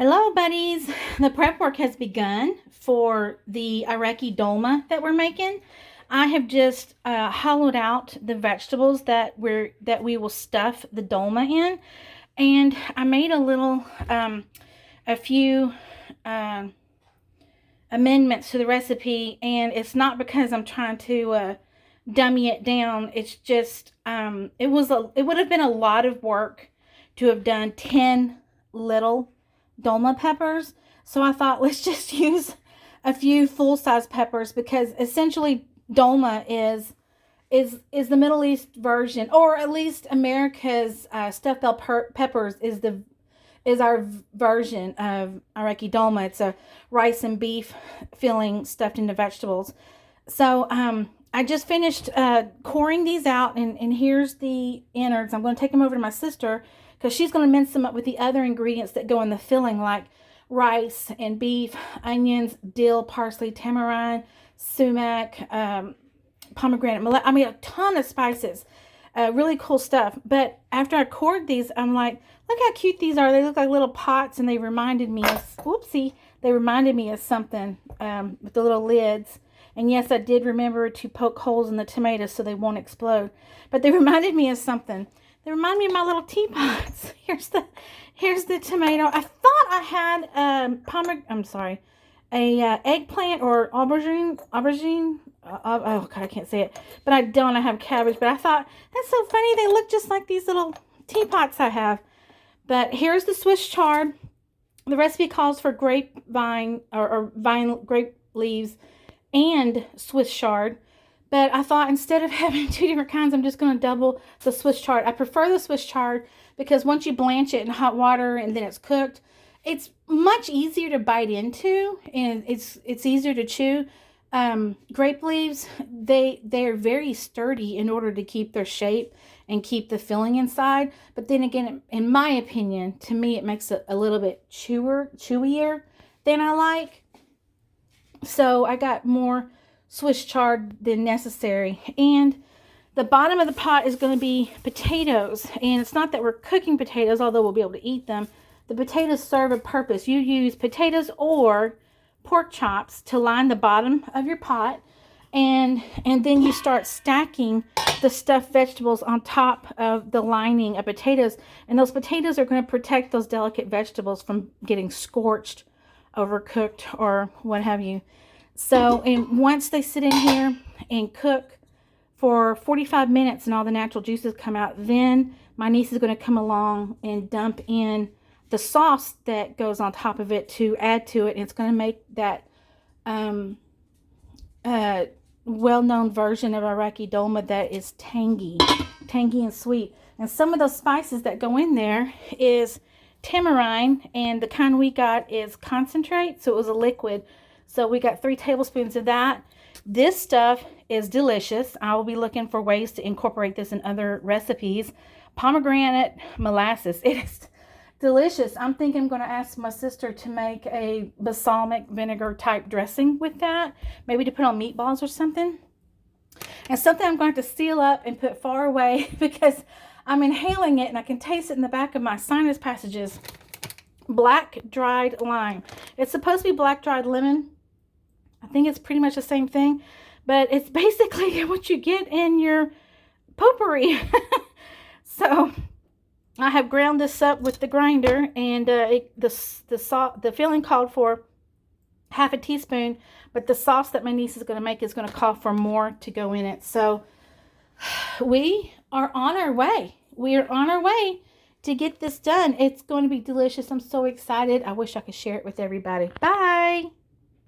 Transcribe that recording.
Hello, buddies. The prep work has begun for the Iraqi Dolma that we're making. I have just hollowed out the vegetables that we will stuff the dolma in, and I made a few uh, amendments to the recipe. And it's not because I'm trying to dummy it down. It's just it would have been a lot of work to have done 10 little Dolma peppers. So I thought, let's just use a few full-size peppers, because essentially Dolma is the Middle East version, or at least America's stuffed bell peppers is our version of Iraqi Dolma. It's a rice and beef filling stuffed into vegetables. So I just finished coring these out, and here's the innards. I'm going to take them over to my sister, because she's going to mince them up with the other ingredients that go in the filling, like rice and beef, onions, dill, parsley, tamarind, sumac, pomegranate, I mean, a ton of spices. Really cool stuff. But after I cored these, I'm like, look how cute these are. They look like little pots, and they reminded me of something with the little lids. And yes, I did remember to poke holes in the tomatoes so they won't explode. But they reminded me of something. They remind me of my little teapots. Here's the tomato. I thought I had eggplant or aubergine. Oh God, I can't say it. But I don't. I have cabbage. But I thought, that's so funny. They look just like these little teapots I have. But here's the Swiss chard. The recipe calls for grapevine or vine grape leaves and Swiss chard. But I thought, instead of having two different kinds, I'm just going to double the Swiss chard. I prefer the Swiss chard because once you blanch it in hot water and then it's cooked, it's much easier to bite into, and it's easier to chew. Grape leaves, they're very sturdy in order to keep their shape and keep the filling inside. But then again, in my opinion, to me, it makes it a little bit chewier than I like. So I got more Swiss chard than necessary. And the bottom of the pot is going to be potatoes. And it's not that we're cooking potatoes, although we'll be able to eat them. The potatoes serve a purpose. You use potatoes or pork chops to line the bottom of your pot. And then you start stacking the stuffed vegetables on top of the lining of potatoes. And those potatoes are going to protect those delicate vegetables from getting scorched, overcooked, or what have you. So, and once they sit in here and cook for 45 minutes and all the natural juices come out, then my niece is going to come along and dump in the sauce that goes on top of it to add to it. And it's going to make that well-known version of Iraqi Dolma that is tangy and sweet. And some of those spices that go in there is tamarind, and the kind we got is concentrate, so it was a liquid. So we got 3 tablespoons of that. This stuff is delicious. I will be looking for ways to incorporate this in other recipes. Pomegranate molasses. It is delicious. I'm thinking I'm going to ask my sister to make a balsamic vinegar type dressing with that. Maybe to put on meatballs or something. And something I'm going to have to seal up and put far away because I'm inhaling it and I can taste it in the back of my sinus passages. Black dried lime. It's supposed to be black dried lemon. I think it's pretty much the same thing, but it's basically what you get in your potpourri. So I have ground this up with the grinder, and the filling called for half a teaspoon, but the sauce that my niece is going to make is going to call for more to go in it. So we are on our way. We are on our way to get this done. It's going to be delicious. I'm so excited. I wish I could share it with everybody. Bye.